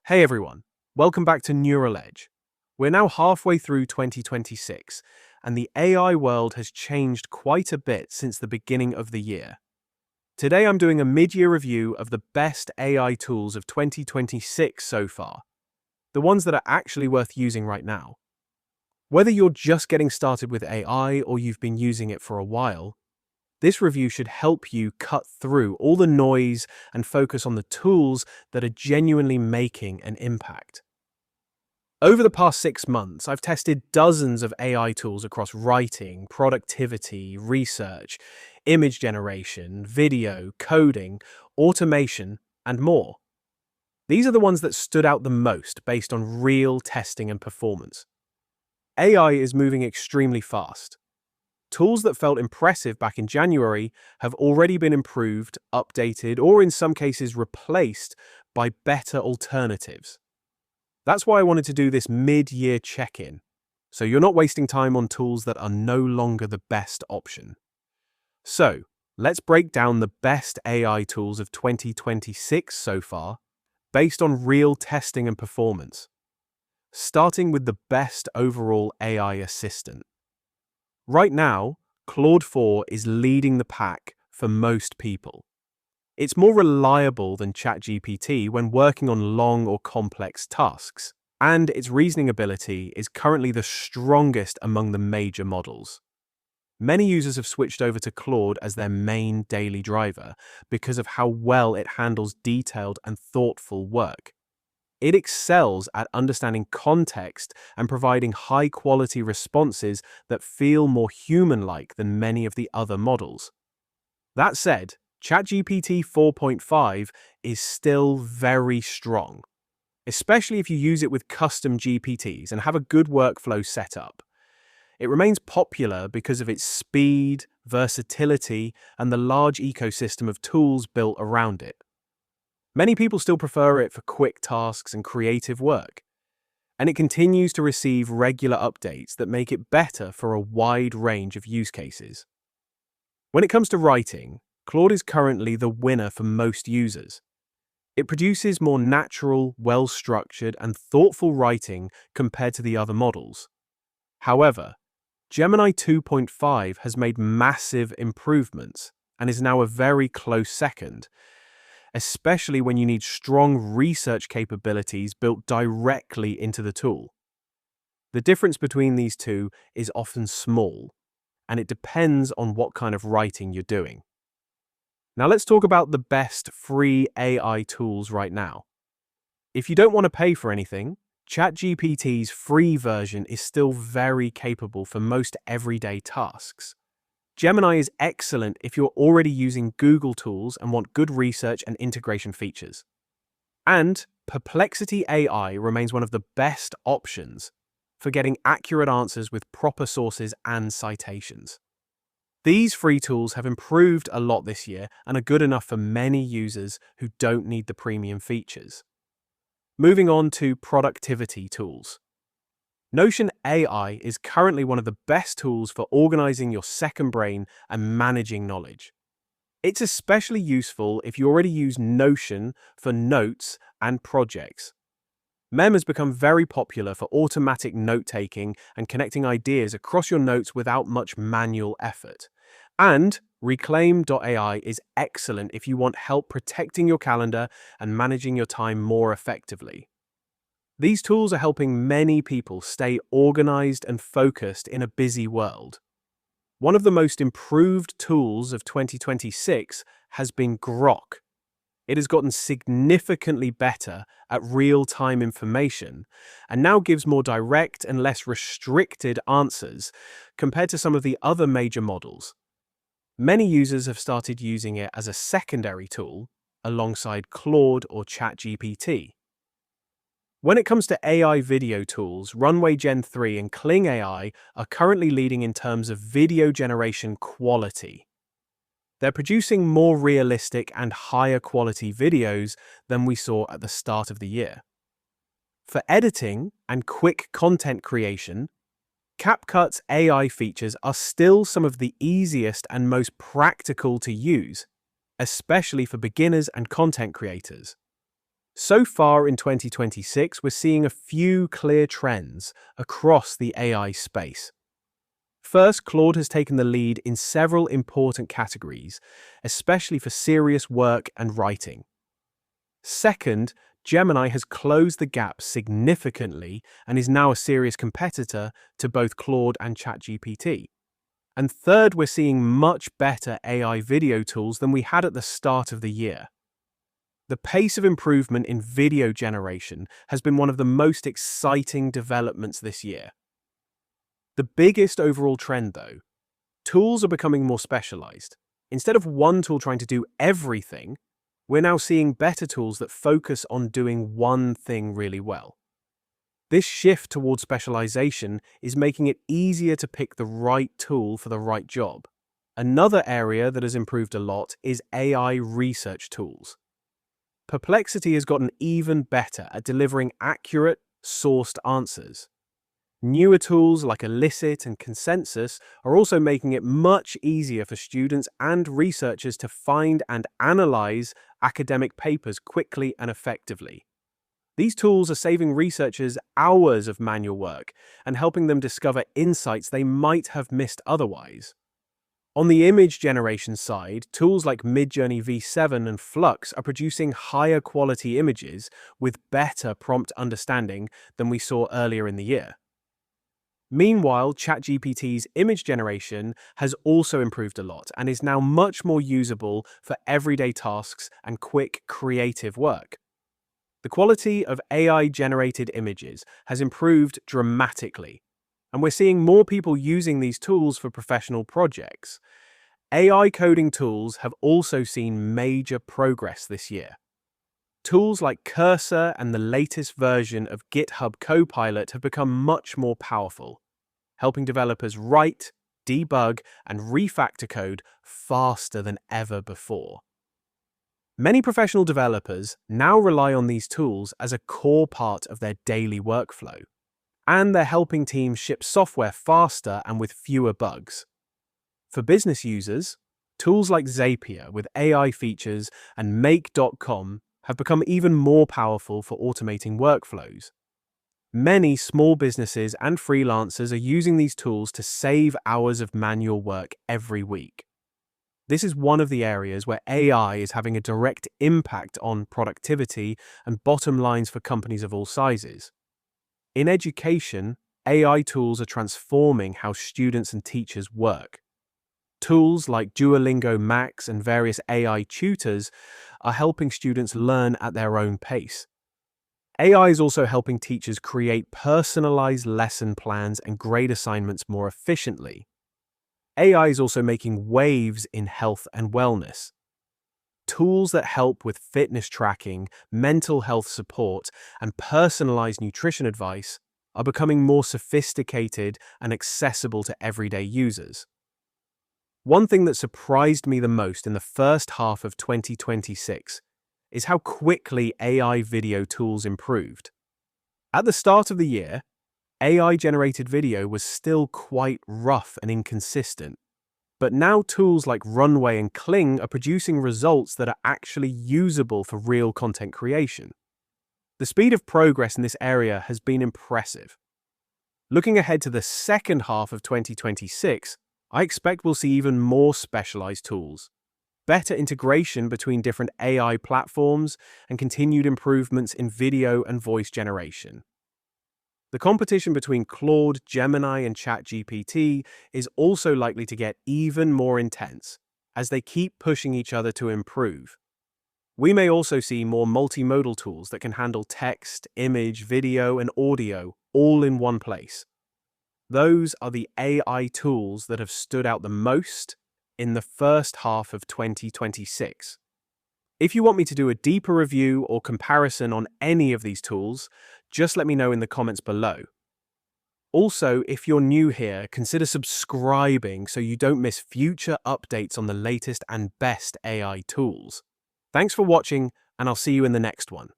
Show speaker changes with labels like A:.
A: Hey everyone, welcome back to Neural Edge. We're now halfway through 2026, and the AI world has changed quite a bit since the beginning of the year. Today I'm doing a mid-year review of the best AI tools of 2026 so far, the ones that are actually worth using right now. Whether you're just getting started with AI or you've been using it for a while, this review should help you cut through all the noise and focus on the tools that are genuinely making an impact. Over the past 6 months, I've tested dozens of AI tools across writing, productivity, research, image generation, video, coding, automation, and more. These are the ones that stood out the most based on real testing and performance. AI is moving extremely fast. Tools that felt impressive back in January have already been improved, updated, or in some cases replaced by better alternatives. That's why I wanted to do this mid-year check-in, so you're not wasting time on tools that are no longer the best option. So, let's break down the best AI tools of 2026 so far, based on real testing and performance. Starting with the best overall AI assistant. Right now, Claude 4 is leading the pack for most people. It's more reliable than ChatGPT when working on long or complex tasks, and its reasoning ability is currently the strongest among the major models. Many users have switched over to Claude as their main daily driver because of how well it handles detailed and thoughtful work. It excels at understanding context and providing high-quality responses that feel more human-like than many of the other models. That said, ChatGPT 4.5 is still very strong, especially if you use it with custom GPTs and have a good workflow set up. It remains popular because of its speed, versatility, and the large ecosystem of tools built around it. Many people still prefer it for quick tasks and creative work, and it continues to receive regular updates that make it better for a wide range of use cases. When it comes to writing, Claude is currently the winner for most users. It produces more natural, well-structured, and thoughtful writing compared to the other models. However, Gemini 2.5 has made massive improvements and is now a very close second, especially when you need strong research capabilities built directly into the tool. The difference between these two is often small, and it depends on what kind of writing you're doing. Now let's talk about the best free AI tools right now. If you don't want to pay for anything, ChatGPT's free version is still very capable for most everyday tasks. Gemini is excellent if you're already using Google tools and want good research and integration features. And Perplexity AI remains one of the best options for getting accurate answers with proper sources and citations. These free tools have improved a lot this year and are good enough for many users who don't need the premium features. Moving on to productivity tools. Notion AI is currently one of the best tools for organizing your second brain and managing knowledge. It's especially useful if you already use Notion for notes and projects. Mem has become very popular for automatic note-taking and connecting ideas across your notes without much manual effort. And Reclaim.ai is excellent if you want help protecting your calendar and managing your time more effectively. These tools are helping many people stay organized and focused in a busy world. One of the most improved tools of 2026 has been Grok. It has gotten significantly better at real-time information and now gives more direct and less restricted answers compared to some of the other major models. Many users have started using it as a secondary tool alongside Claude or ChatGPT. When it comes to AI video tools, Runway Gen-3 and Kling AI are currently leading in terms of video generation quality. They're producing more realistic and higher quality videos than we saw at the start of the year. For editing and quick content creation, CapCut's AI features are still some of the easiest and most practical to use, especially for beginners and content creators. So far in 2026, we're seeing a few clear trends across the AI space. First, Claude has taken the lead in several important categories, especially for serious work and writing. Second, Gemini has closed the gap significantly and is now a serious competitor to both Claude and ChatGPT. And third, we're seeing much better AI video tools than we had at the start of the year. The pace of improvement in video generation has been one of the most exciting developments this year. The biggest overall trend, though, tools are becoming more specialized. Instead of one tool trying to do everything, we're now seeing better tools that focus on doing one thing really well. This shift towards specialization is making it easier to pick the right tool for the right job. Another area that has improved a lot is AI research tools. Perplexity has gotten even better at delivering accurate, sourced answers. Newer tools like Elicit and Consensus are also making it much easier for students and researchers to find and analyze academic papers quickly and effectively. These tools are saving researchers hours of manual work and helping them discover insights they might have missed otherwise. On the image generation side, tools like Midjourney V7 and Flux are producing higher quality images with better prompt understanding than we saw earlier in the year. Meanwhile, ChatGPT's image generation has also improved a lot and is now much more usable for everyday tasks and quick, creative work. The quality of AI-generated images has improved dramatically, and we're seeing more people using these tools for professional projects. AI coding tools have also seen major progress this year. Tools like Cursor and the latest version of GitHub Copilot have become much more powerful, helping developers write, debug, and refactor code faster than ever before. Many professional developers now rely on these tools as a core part of their daily workflow, and they're helping teams ship software faster and with fewer bugs. For business users, tools like Zapier with AI features and Make.com have become even more powerful for automating workflows. Many small businesses and freelancers are using these tools to save hours of manual work every week. This is one of the areas where AI is having a direct impact on productivity and bottom lines for companies of all sizes. In education, AI tools are transforming how students and teachers work. Tools like Duolingo Max and various AI tutors are helping students learn at their own pace. AI is also helping teachers create personalized lesson plans and grade assignments more efficiently. AI is also making waves in health and wellness. Tools that help with fitness tracking, mental health support, and personalized nutrition advice are becoming more sophisticated and accessible to everyday users. One thing that surprised me the most in the first half of 2026 is how quickly AI video tools improved. At the start of the year, AI-generated video was still quite rough and inconsistent, but now tools like Runway and Kling are producing results that are actually usable for real content creation. The speed of progress in this area has been impressive. Looking ahead to the second half of 2026, I expect we'll see even more specialized tools, better integration between different AI platforms, and continued improvements in video and voice generation. The competition between Claude, Gemini, and ChatGPT is also likely to get even more intense as they keep pushing each other to improve. We may also see more multimodal tools that can handle text, image, video, and audio all in one place. Those are the AI tools that have stood out the most in the first half of 2026. If you want me to do a deeper review or comparison on any of these tools, just let me know in the comments below. Also, if you're new here, consider subscribing so you don't miss future updates on the latest and best AI tools. Thanks for watching, and I'll see you in the next one.